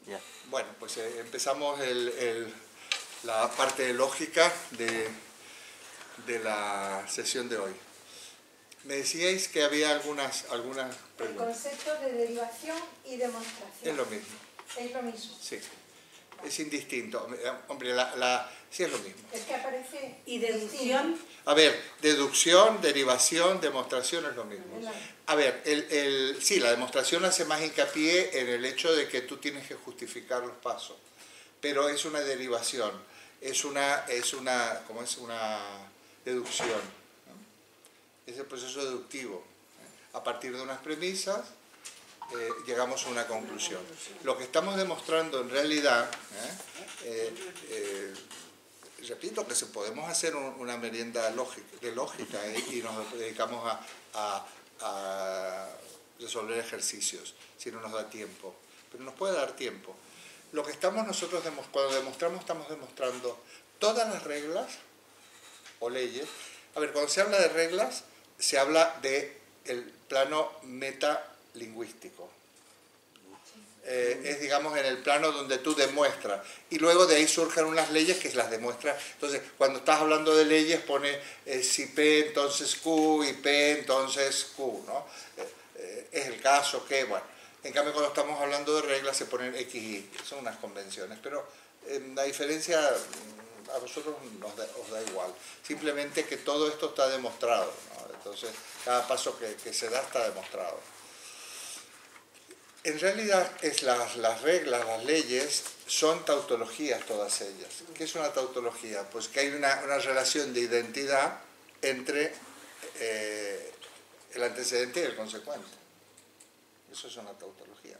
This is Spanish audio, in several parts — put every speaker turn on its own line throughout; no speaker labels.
Ya.
Bueno, pues empezamos la parte de lógica de la sesión de hoy. Me decíais que había algunas preguntas.
El concepto de derivación y demostración.
Es lo mismo.
Es lo mismo.
Sí. Es indistinto. Hombre, sí es lo mismo.
Es que aparece...
¿Y deducción?
A ver, deducción, derivación, demostración es lo mismo. A ver, sí, la demostración hace más hincapié en el hecho de que tú tienes que justificar los pasos, pero es una derivación, es una deducción, ¿no? Es el proceso deductivo. A partir de unas premisas llegamos a una conclusión. Lo que estamos demostrando en realidad, repito que si podemos hacer una merienda de lógica y nos dedicamos a resolver ejercicios, si no nos da tiempo, pero nos puede dar tiempo. Lo que nosotros cuando demostramos, estamos demostrando todas las reglas o leyes. A ver, cuando se habla de reglas, se habla del plano metalingüístico. Es, digamos, en el plano donde tú demuestras. Y luego de ahí surgen unas leyes que las demuestras. Entonces, cuando estás hablando de leyes, pone si P, entonces Q, y P, entonces Q, ¿no? Es el caso que, bueno. En cambio, cuando estamos hablando de reglas, se ponen X, Y. Son unas convenciones. Pero la diferencia a vosotros os da igual. Simplemente que todo esto está demostrado, ¿no? Entonces, cada paso que se da está demostrado. En realidad, las reglas, las leyes, son tautologías todas ellas. ¿Qué es una tautología? Pues que hay una relación de identidad entre el antecedente y el consecuente. Eso es una tautología.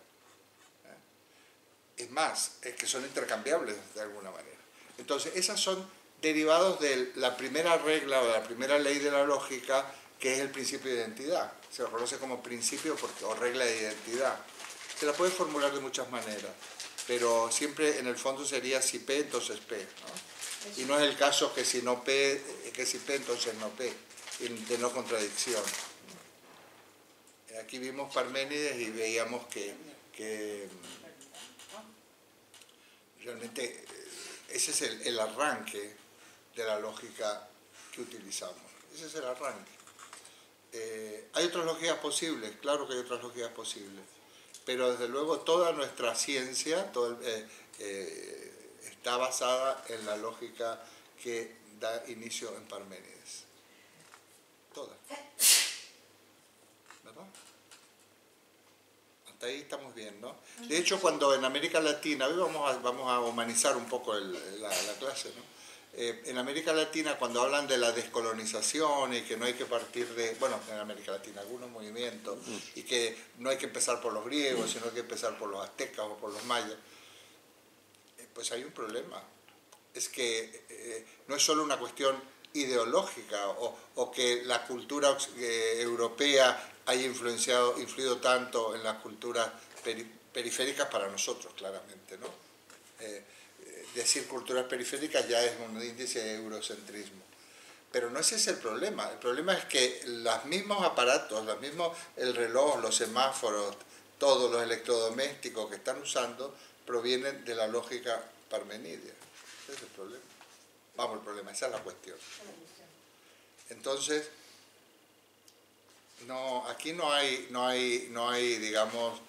Es más, es que son intercambiables de alguna manera. Entonces, esas son derivados de la primera regla o de la primera ley de la lógica, que es el principio de identidad. Se lo conoce como principio o regla de identidad. Se la puede formular de muchas maneras, pero siempre en el fondo sería si P, entonces P, ¿no? Y no es el caso que si no P, que si P, entonces no P, de no contradicción. Aquí vimos Parménides y veíamos que realmente ese es el arranque de la lógica que utilizamos. Ese es el arranque. ¿Hay otras lógicas posibles? Claro que hay otras lógicas posibles. Pero desde luego toda nuestra ciencia está basada en la lógica que da inicio en Parménides. Toda. ¿Verdad? Hasta ahí estamos bien, ¿no? De hecho, cuando en América Latina, hoy vamos a humanizar un poco la clase, ¿no? En América Latina, cuando hablan de la descolonización y que no hay que partir de, bueno, en América Latina algunos movimientos, y que no hay que empezar por los griegos, sino que empezar por los aztecas o por los mayas, pues hay un problema. Es que no es solo una cuestión ideológica o que la cultura europea haya influido tanto en las culturas periféricas para nosotros, claramente, ¿no? Decir culturas periféricas ya es un índice de eurocentrismo. Pero no ese es el problema. El problema es que los mismos aparatos, el reloj, los semáforos, todos los electrodomésticos que están usando provienen de la lógica parmenídea. Ese es el problema. Vamos, el problema, esa es la cuestión. Entonces, aquí no hay digamos,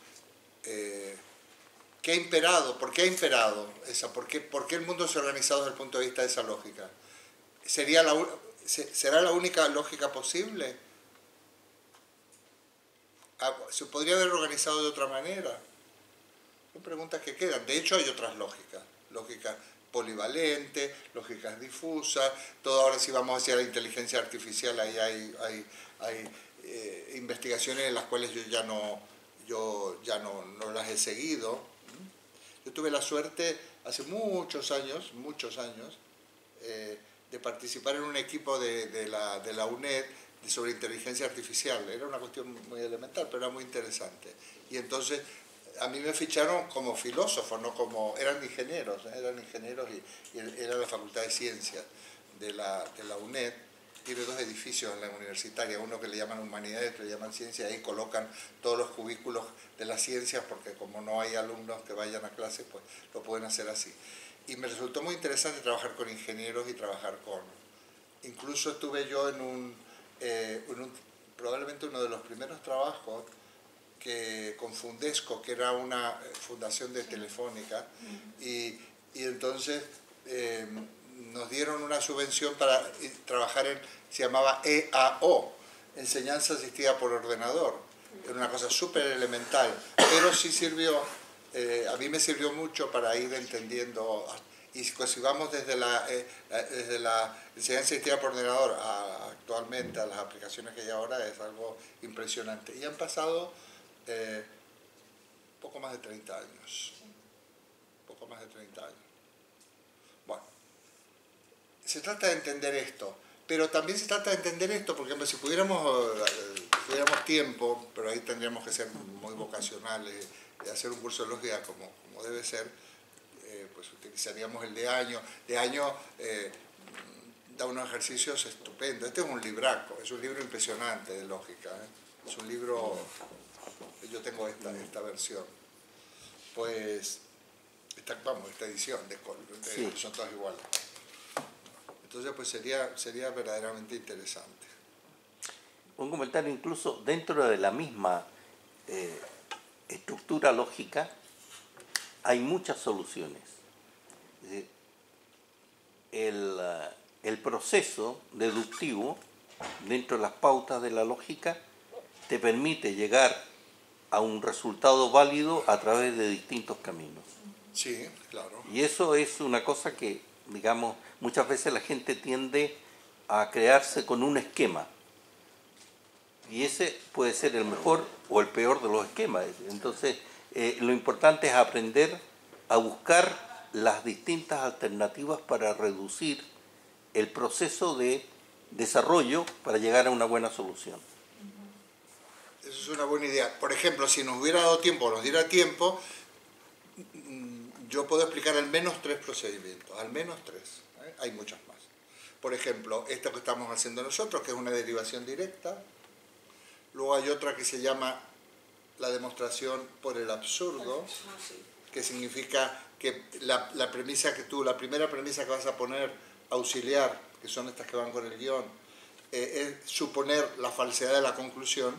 ¿qué ha imperado? ¿Por qué ha imperado esa? ¿Por qué el mundo se ha organizado desde el punto de vista de esa lógica? ¿Será la única lógica posible? ¿Se podría haber organizado de otra manera? Son preguntas que quedan. De hecho, hay otras lógicas. Lógicas polivalentes, lógicas difusas. Todo ahora si vamos hacia la inteligencia artificial, ahí hay investigaciones en las cuales yo ya no las he seguido. Yo tuve la suerte hace muchos años, de participar en un equipo de la UNED sobre inteligencia artificial. Era una cuestión muy elemental, pero era muy interesante. Y entonces a mí me ficharon como filósofo, no como... Eran ingenieros y era la Facultad de Ciencias de la UNED. tiene dos edificios en la universitaria, uno que le llaman humanidades, otro le llaman ciencia, y ahí colocan todos los cubículos de las ciencias, porque como no hay alumnos que vayan a clases, pues lo pueden hacer así. Y me resultó muy interesante trabajar con ingenieros y trabajar con... Incluso estuve yo en probablemente uno de los primeros trabajos con Fundesco, que era una fundación de Telefónica, y entonces nos dieron una subvención para trabajar se llamaba EAO, Enseñanza Asistida por Ordenador. Era una cosa súper elemental, pero sí sirvió, a mí me sirvió mucho para ir entendiendo, y si vamos desde la enseñanza asistida por ordenador actualmente a las aplicaciones que hay ahora, es algo impresionante. Y han pasado poco más de 30 años. Poco más de 30 años. Bueno, se trata de entender esto, pero también se trata de entender esto, porque si pudiéramos tiempo, pero ahí tendríamos que ser muy vocacionales, hacer un curso de lógica como debe ser, pues utilizaríamos el de año. De año da unos ejercicios estupendos. Este es un libraco, es un libro impresionante de lógica, ¿eh? Es un libro, yo tengo esta versión, pues, esta edición,
sí.
Son todas iguales. Entonces, pues sería verdaderamente interesante.
Un comentario incluso dentro de la misma estructura lógica hay muchas soluciones. Es decir, el proceso deductivo dentro de las pautas de la lógica te permite llegar a un resultado válido a través de distintos caminos.
Sí, claro.
Y eso es una cosa que, digamos, muchas veces la gente tiende a crearse con un esquema. Y ese puede ser el mejor o el peor de los esquemas. Entonces, lo importante es aprender a buscar las distintas alternativas para reducir el proceso de desarrollo para llegar a una buena solución.
Eso es una buena idea. Por ejemplo, si nos hubiera dado tiempo o nos diera tiempo, yo puedo explicar al menos 3 procedimientos, al menos 3. Hay muchas más. Por ejemplo, esto que estamos haciendo nosotros, que es una derivación directa. Luego hay otra que se llama la demostración por el absurdo, que significa que la primera premisa que vas a poner auxiliar, que son estas que van con el guión, es suponer la falsedad de la conclusión.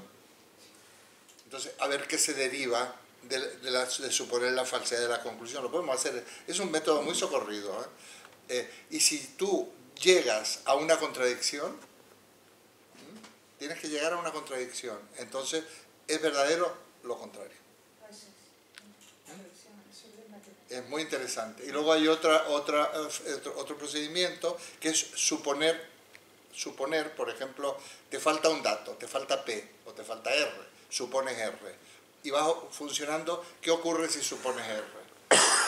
Entonces, a ver qué se deriva de suponer la falsedad de la conclusión. Lo podemos hacer, es un método muy socorrido, ¿eh? Y si tú llegas a una contradicción, tienes que llegar a una contradicción, entonces es verdadero lo contrario. Es muy interesante. Y luego hay otro procedimiento que es suponer, por ejemplo, te falta un dato, te falta P o te falta R, supones R. Y vas funcionando, ¿qué ocurre si supones R?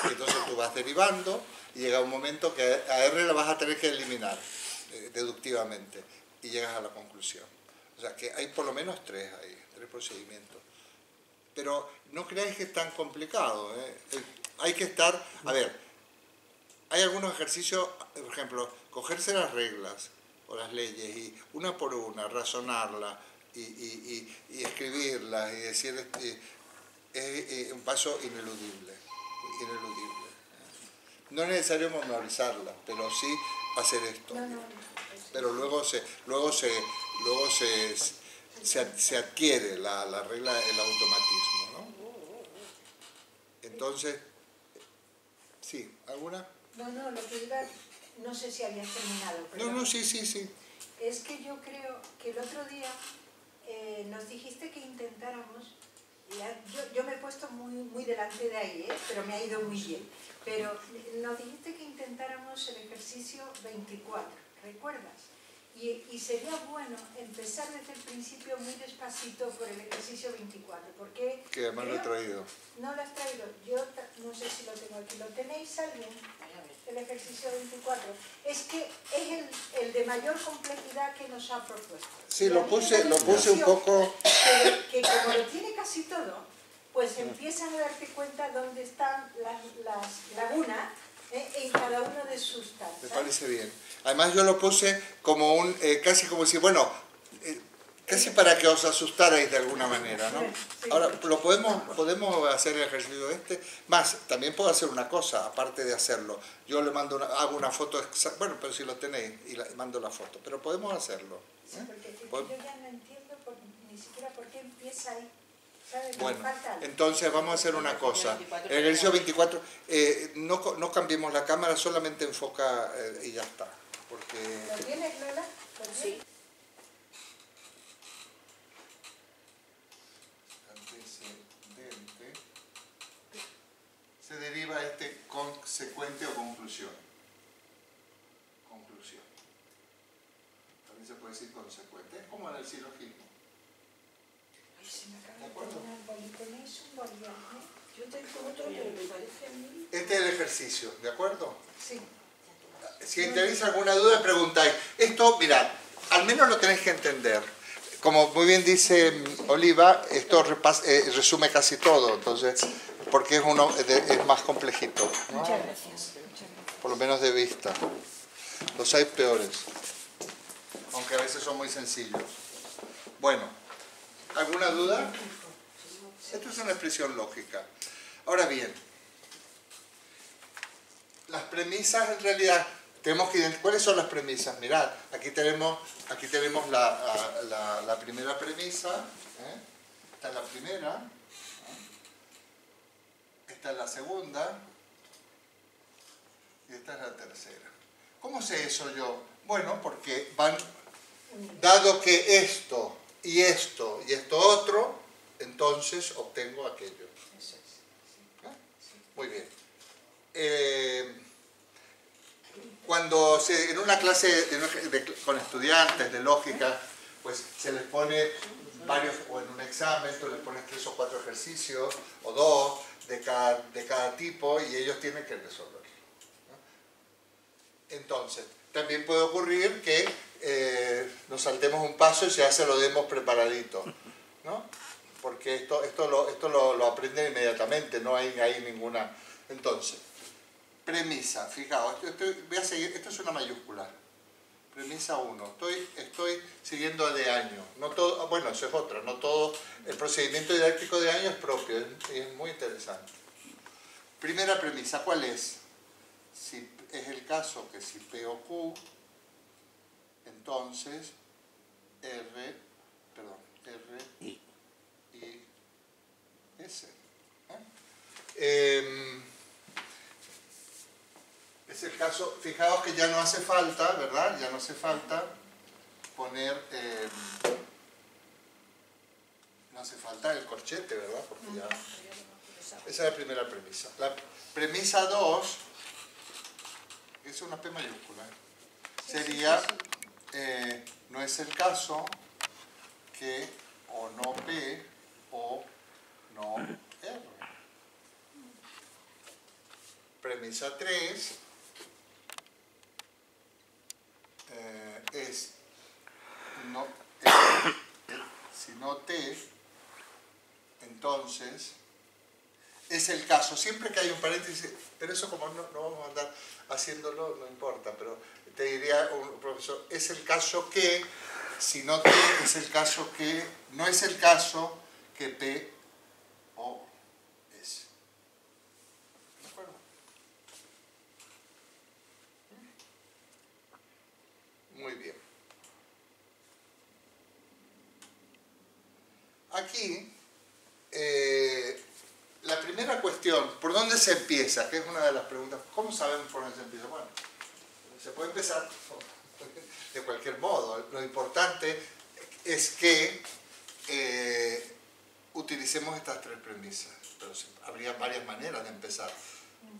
Y entonces tú vas derivando y llega un momento que a R la vas a tener que eliminar deductivamente y llegas a la conclusión. O sea que hay por lo menos 3 procedimientos. Pero no creáis que es tan complicado, ¿eh? Hay que estar... A ver, hay algunos ejercicios, por ejemplo, cogerse las reglas o las leyes y una por una, razonarlas y escribirlas y decir... es un paso ineludible. No es necesario memorizarlas, pero sí hacer esto. Pero luego se adquiere la regla, el automatismo, ¿no? Entonces, sí, ¿alguna?
No, lo que iba, no sé si habías terminado. Pero
No, sí.
Es que yo creo que el otro día nos dijiste que intentáramos, yo me he puesto muy delante de ahí, pero me ha ido muy bien, pero nos dijiste que intentáramos el ejercicio 24, ¿recuerdas? Y sería bueno empezar desde el principio muy despacito por el ejercicio 24, porque...
Que además lo he traído.
No lo has traído, yo no sé si lo tengo aquí, ¿lo tenéis alguien? El ejercicio 24. Es que es el de mayor complejidad que nos ha propuesto.
Sí, lo puse un poco...
Que como lo tiene casi todo, pues empiezan a darte cuenta dónde están las lagunas en cada uno de sus tareas.
Me parece bien. Además yo lo puse como un, casi como si, bueno, casi para que os asustarais de alguna manera, ¿no? Ahora, podemos hacer el ejercicio más, también puedo hacer una cosa, aparte de hacerlo. Yo le mando hago una foto, bueno, pero si lo tenéis, y mando la foto, pero podemos hacerlo.
Sí, porque yo ya no entiendo ni siquiera por qué empieza ahí.
Bueno, entonces vamos a hacer una cosa. El ejercicio 24, no cambiemos la cámara, solamente enfoca y ya está. Porque...
¿Lo tienes, Lola? Sí.
Antecedente. Se deriva consecuente o conclusión. Conclusión. También se puede decir consecuente. Es como en el silogismo.
Ay, se me acaba de poner un boli. ¿Tenéis un boli? Yo tengo otro, pero me parece a mí...
Este es el ejercicio, ¿de acuerdo?
Sí.
Si tenéis alguna duda, preguntáis. Esto, mirad, al menos lo tenéis que entender. Como muy bien dice Oliva, esto resume casi todo, entonces, porque es más complejito, ¿no?
Muchas gracias.
Por lo menos de vista. Los hay peores, aunque a veces son muy sencillos. Bueno, ¿alguna duda? Esto es una expresión lógica. Ahora bien, las premisas en realidad... Tenemos que identificar cuáles son las premisas. Mirad, aquí tenemos la primera premisa. Esta es la primera. Esta es la segunda. Y esta es la tercera. ¿Cómo sé eso yo? Bueno, porque dado que esto y esto otro, entonces obtengo aquello. Muy bien. Cuando en una clase con estudiantes de lógica, pues se les pone varios, o en un examen, tú les pones 3 o 4 ejercicios, o 2 de cada tipo, y ellos tienen que resolverlo, ¿no? Entonces, también puede ocurrir que nos saltemos un paso y ya se lo demos preparadito, ¿no? Porque esto lo aprenden inmediatamente, no hay ahí ninguna... Entonces, premisa, fijaos, voy a seguir, esto es una mayúscula. Premisa 1, estoy siguiendo de año. No todo, bueno, eso es otra, no todo el procedimiento didáctico de año es propio, es muy interesante. Primera premisa, ¿cuál es? Si es el caso que si P o Q, entonces R, I, S. Es el caso, fijaos que ya no hace falta, ¿verdad? Ya no hace falta poner, no hace falta el corchete, ¿verdad? Porque ya... Esa es la primera premisa. La premisa 2, es una P mayúscula, sería, no es el caso que o no P o no R. Premisa 3 es si no T, entonces es el caso, siempre que hay un paréntesis, pero eso como no vamos a andar haciéndolo, no importa, pero te diría un profesor, es el caso que, si no T, es el caso que, no es el caso que P o S. ¿De acuerdo? Muy bien. Aquí, la primera cuestión, ¿por dónde se empieza? Que es una de las preguntas. ¿Cómo sabemos por dónde se empieza? Bueno, se puede empezar de cualquier modo. Lo importante es que utilicemos estas 3 premisas. Pero habría varias maneras de empezar.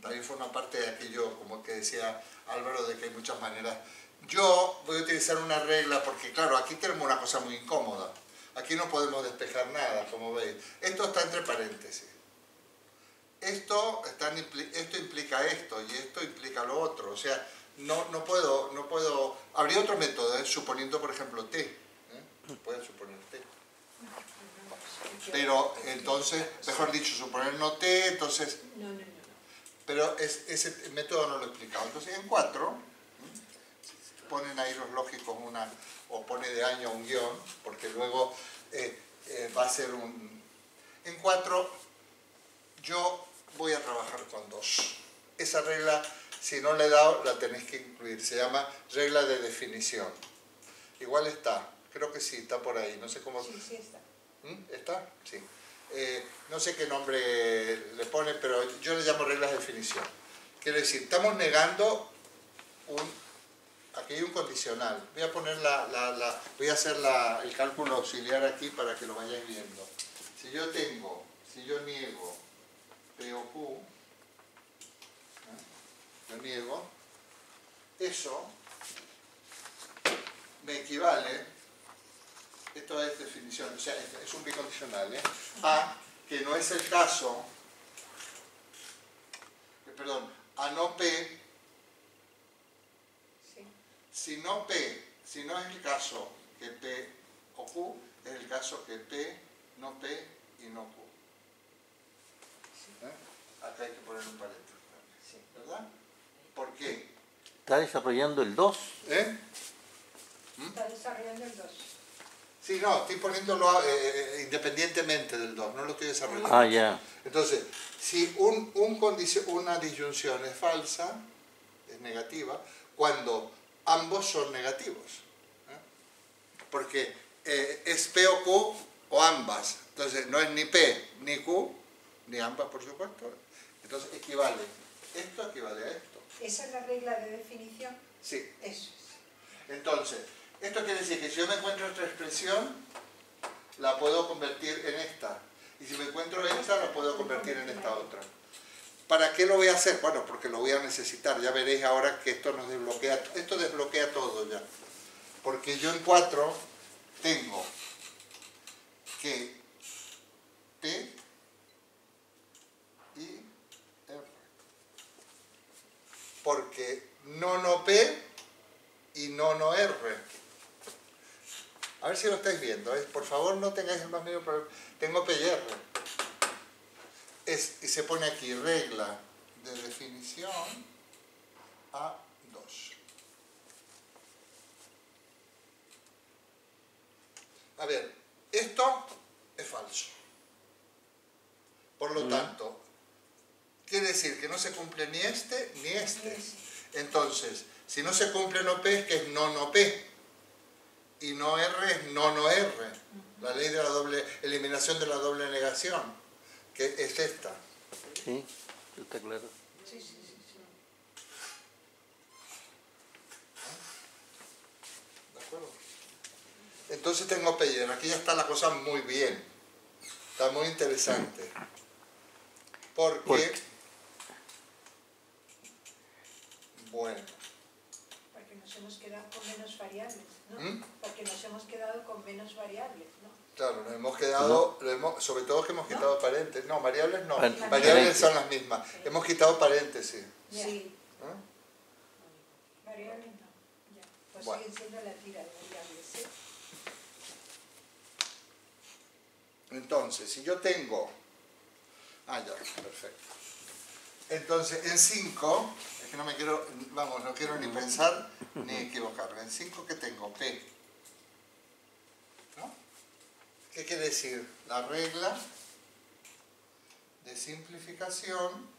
También forma parte de aquello, como que decía Álvaro, de que hay muchas maneras. Yo voy a utilizar una regla porque, claro, aquí tenemos una cosa muy incómoda. Aquí no podemos despejar nada, como veis. Esto está entre paréntesis. Esto implica esto y esto implica lo otro. O sea, no puedo... Habría otro método, suponiendo, por ejemplo, T. Pueden suponer T. Pero, entonces, mejor dicho, suponer no T, entonces... No. Pero ese método no lo he explicado. Entonces, en 4, ponen ahí los lógicos o pone de año un guión, porque luego va a ser un... En 4 yo voy a trabajar con 2. Esa regla, si no la he dado, la tenéis que incluir. Se llama regla de definición. Igual está, creo que sí, está por ahí. No sé cómo...
Sí, sí está.
¿Está? Sí. No sé qué nombre le pone, pero yo le llamo reglas de definición. Quiere decir, estamos negando aquí hay un condicional. Voy a poner voy a hacer el cálculo auxiliar aquí para que lo vayáis viendo. Si yo niego P o Q, yo niego, eso me equivale, esto es definición, o sea, es un bicondicional, a que no es el caso, a no P,
Sí.
si no es el caso que P o Q, es el caso que P, no P y no Q. Acá hay que poner un paréntesis, ¿verdad? ¿Por qué?
¿Está desarrollando el 2?
Está desarrollando el 2.
Sí, no, estoy poniéndolo independientemente del 2, no lo estoy desarrollando.
Ah, ya.
Entonces, si una disyunción es falsa, es negativa, cuando ambos son negativos. Porque es P o Q o ambas. Entonces, no es ni P ni Q, ni ambas, por supuesto. Entonces, equivale. Esto equivale a esto.
¿Esa es la regla de definición?
Sí.
Eso es.
Entonces, esto quiere decir que si yo me encuentro otra expresión, la puedo convertir en esta. Y si me encuentro esta, la puedo convertir en esta otra. ¿Para qué lo voy a hacer? Bueno, porque lo voy a necesitar. Ya veréis ahora que esto nos desbloquea. Esto desbloquea todo ya. Porque yo en 4 tengo que P y R. Porque no P y no R. A ver si lo estáis viendo. Por favor, no tengáis el más mínimo problema. Tengo P y R. Y se pone aquí regla de definición a 2. A ver, esto es falso. Por lo tanto, quiere decir que no se cumple ni este ni este. Entonces, si no se cumple no P, es que es no P. Y no R es no R. La ley de la doble eliminación de la doble negación, que es esta.
Sí, está claro.
Sí, sí, sí.
¿De acuerdo? Entonces tengo P y R. Aquí ya está la cosa muy bien. Está muy interesante. Porque... Bueno.
Porque nos hemos quedado con menos variables, ¿no? Porque nos hemos quedado con menos variables, ¿no?
Claro, nos hemos quedado, sobre todo que hemos quitado paréntesis. No, variables no.
Variables.
Variables son las mismas. Sí. Hemos quitado paréntesis.
Sí. Variables no. Ya. Pues bueno. Siguen siendo la tira de variables, ¿sí?
Entonces, si yo tengo... ya, perfecto. Entonces, en 5, es que no me quiero, no quiero ni pensar ni equivocarme. En 5, ¿qué tengo? P. ¿No? ¿Qué quiere decir? La regla de simplificación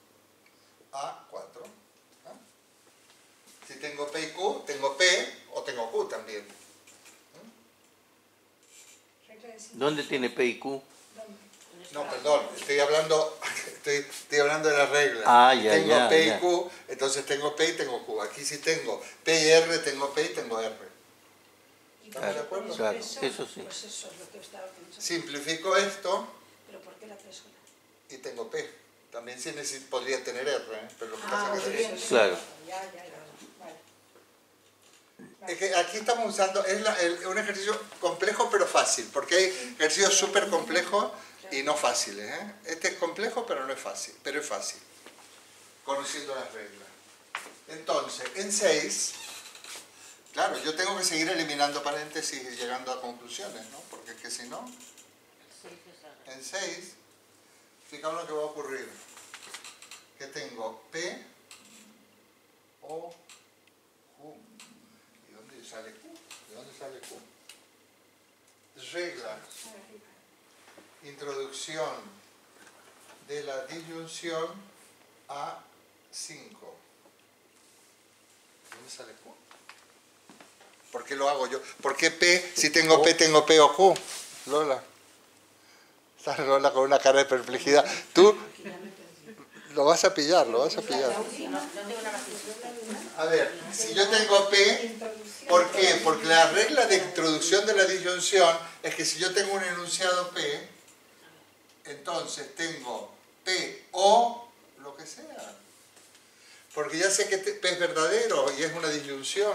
a 4. ¿No? Si tengo P y Q, tengo P o tengo Q también.
¿Dónde tiene P y Q?
No, perdón, estoy hablando de la regla. Tengo P y Q, entonces tengo P y tengo Q. Aquí sí tengo P y R, tengo P y tengo R. ¿Estamos de acuerdo?
Claro, eso sí.
Pues eso es lo que estaba pensando.
Simplifico esto.
¿Pero por qué la 3 sola?
Y tengo P. También sí podría tener R, pero lo que pasa es que...
Claro.
Es que aquí estamos usando, un ejercicio complejo pero fácil, porque hay ejercicios súper complejos y no fáciles. Este es complejo pero no es fácil, pero es fácil, conociendo las reglas. Entonces, en 6, claro, yo tengo que seguir eliminando paréntesis y llegando a conclusiones, ¿no? Porque es que si no, en 6, fijaos lo que va a ocurrir. Que tengo P, O, Q, Introducción de la disyunción A5. ¿Dónde sale Q? ¿Por qué lo hago yo? ¿Por qué P? Si tengo P, tengo P o Q. Lola. Está Lola con una cara de perplejidad. Tú lo vas a pillar, lo vas a pillar. A ver, si yo tengo P, ¿por qué? Porque la regla de introducción de la disyunción es que si yo tengo un enunciado P, entonces tengo P o lo que sea. Porque ya sé que P es verdadero y es una disyunción.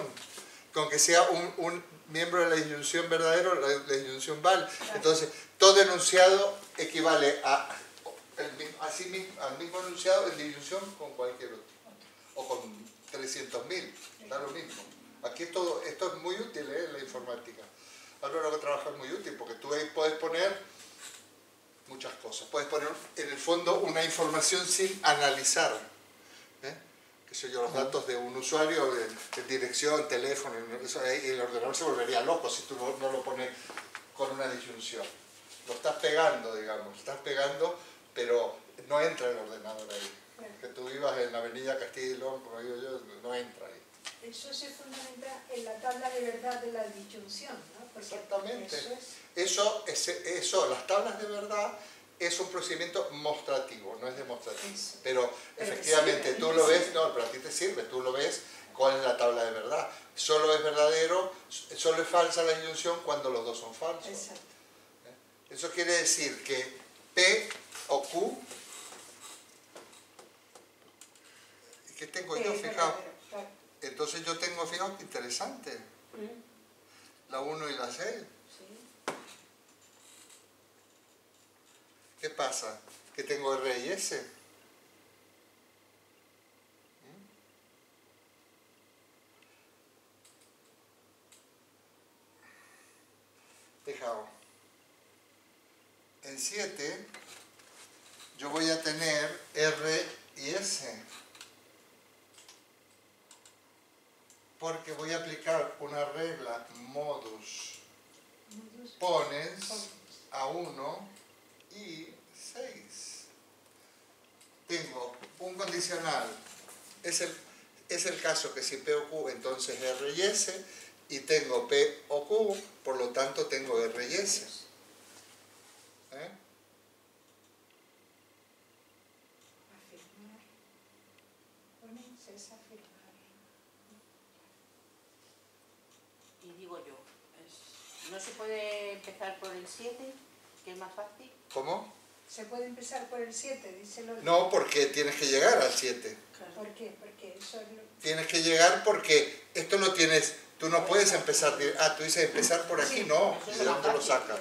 Con que sea un miembro de la disyunción verdadero, la disyunción vale. Entonces, todo enunciado equivale al mismo enunciado en disyunción con cualquier otro. O con 300.000, da lo mismo. Aquí esto es muy útil en la informática. Ahora lo que trabaja es muy útil porque tú ahí puedes poner muchas cosas. Puedes poner en el fondo una información sin analizar. Que sé yo, los datos de un usuario, de dirección, teléfono, eso, y el ordenador se volvería loco si tú no lo pones con una disyunción. Lo estás pegando, digamos, pero no entra el ordenador ahí. Que tú vivas en la avenida Castilla y León, como digo yo, no entra ahí.
Eso se fundamenta en la tabla de verdad de la disyunción, ¿no? Porque
exactamente. Eso, las tablas de verdad es un procedimiento mostrativo, no es demostrativo. Pero efectivamente tú lo ves, no, pero a ti te sirve, tú lo ves cuál es la tabla de verdad. Solo es verdadero, solo es falsa la disyunción cuando los dos son falsos.
Exacto.
Eso quiere decir que P o Q, ¿qué tengo yo? Fijaos. Entonces yo tengo, fijaos qué interesante, la 1 y la 6. ¿Qué pasa? Que tengo R y S. Fijaos. En 7 yo voy a tener R y S. Porque voy a aplicar una regla modus ponens a 1 y 6. Tengo un condicional. Es el caso que si P o Q, entonces R y S, y tengo P o Q, por lo tanto tengo R y S.
Afirmar. Ponens es afirmar.
Y digo yo, ¿no se puede empezar por el 7, que es más fácil?
¿Cómo?
Se puede empezar por el 7, dice Lola.
No, porque tienes que llegar al 7.
¿Por qué? Porque eso es lo...
Tienes que llegar porque esto lo tienes, tú no puedes empezar, tú dices empezar por aquí, no, ¿y de dónde lo sacas?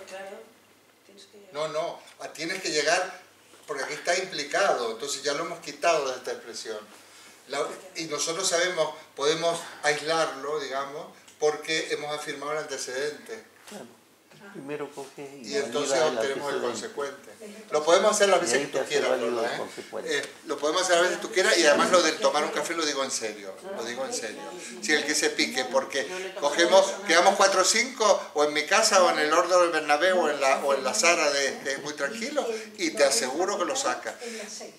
No, tienes que llegar porque aquí está implicado, entonces ya lo hemos quitado de esta expresión. Y nosotros sabemos, podemos aislarlo, digamos, porque hemos afirmado el antecedente.
Claro. Primero coges
Y entonces obtenemos el consecuente. Lo podemos hacer las veces que tú quieras, ¿verdad? Lo podemos hacer las veces que tú quieras, y además lo del tomar un café lo digo en serio. Lo digo en serio. Si el que se pique, porque cogemos, quedamos 4 o 5, o en mi casa, o en el Hordo del Bernabéu, o en la Sara de muy tranquilo, y te aseguro que lo saca.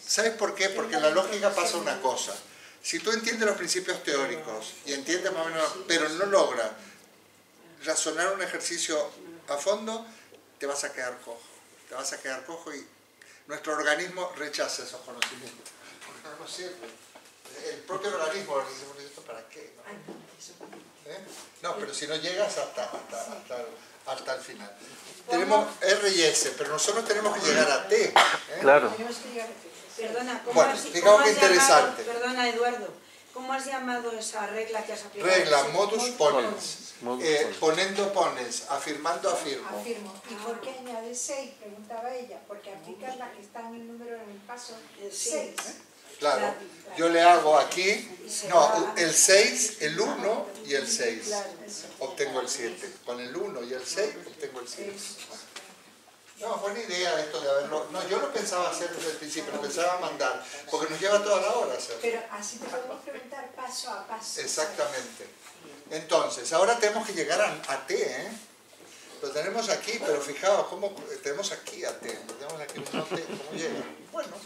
¿Sabes por qué? Porque en la lógica pasa una cosa. Si tú entiendes los principios teóricos, y entiendes más o menos, pero no logras razonar un ejercicio a fondo, te vas a quedar cojo. Te vas a quedar cojo y nuestro organismo rechaza esos conocimientos. Porque no nos sirve. El propio organismo dice, ¿esto para qué? No, pero si no llegas hasta el final. Tenemos R y S, pero nosotros tenemos que llegar a T.
Claro.
Tenemos que llegar a T.
Perdona,
Bueno, fijaos qué interesante.
Perdona, Eduardo, ¿cómo has llamado esa regla que has aplicado?
Regla modus ponens. Ponendo ponens, afirmando afirmo.
Afirmo. ¿Y por qué añades 6? Preguntaba ella. Porque aplicas la que está en el número en el paso 6.
Claro, yo le hago aquí, no, el 6, el 1 y el 6. Obtengo el 7. Con el 1 y el 6 obtengo el 7. No, buena idea esto de haberlo. No, yo lo pensaba hacer desde el principio, lo pensaba mandar, porque nos lleva toda la hora hacerlo.
Pero así te podemos preguntar paso a paso.
Exactamente. Entonces, ahora tenemos que llegar a T, Lo tenemos aquí, pero fijaos, cómo tenemos aquí a T, lo tenemos aquí, no T, ¿cómo llega? Bueno,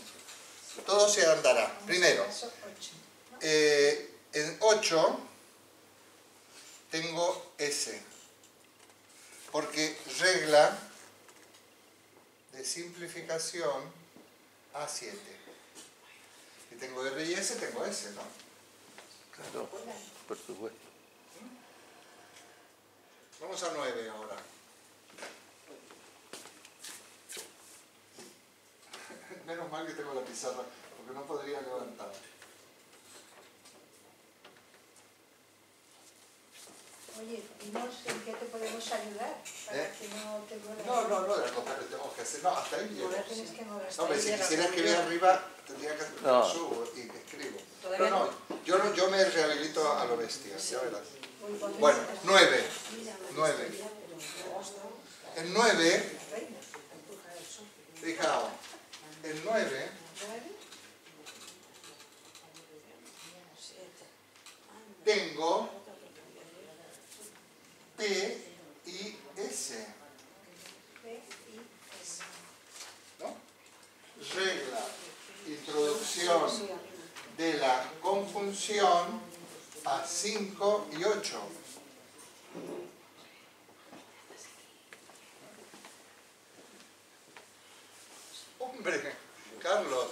todo se andará. Primero, en 8 tengo S, porque regla de simplificación A7. Si tengo R y S, tengo S, ¿no?
Claro, por supuesto.
Vamos a 9 ahora. Menos mal que tengo la pizarra, porque no podría levantar.
Oye, dinos en qué te podemos ayudar para que no te duele.
No, de lo contrario, tengo que hacer. No, hasta ahí llego.
Ahora tienes que mover.
No, pero si quisiera escribir arriba, tendría que hacer
No.
subo y escribo.
Todavía
No, yo me rehabilito a lo bestia, ya verás. Bueno, 9. 9. El 9, fijaos, el 9 tengo P y S, ¿no? Regla, introducción de la conjunción a 5 y 8. Hombre, Carlos,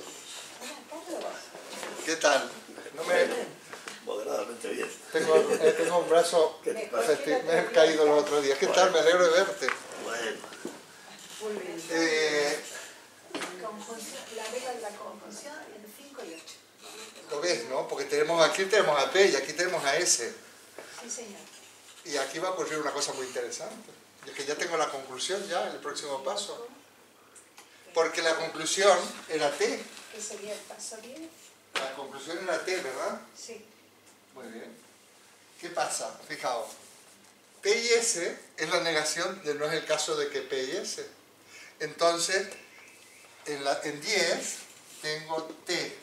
¿qué tal? No me...
Moderadamente bien.
Tengo un brazo, me he caído los otros días. ¿Qué tal? Me alegro de verte.
Bueno,
La regla de la conjunción en 5 y 8.
Lo ves, ¿no? Porque aquí tenemos a P y aquí tenemos a S.
Sí, señor.
Y aquí va a ocurrir una cosa muy interesante. Y es que ya tengo la conclusión ya, el próximo paso. Porque la conclusión era T.
¿Qué sería el paso 10?
La conclusión era T, ¿verdad?
Sí.
Muy bien. ¿Qué pasa? Fijaos. P y S es la negación de no es el caso de que P y S. Entonces, en 10 tengo T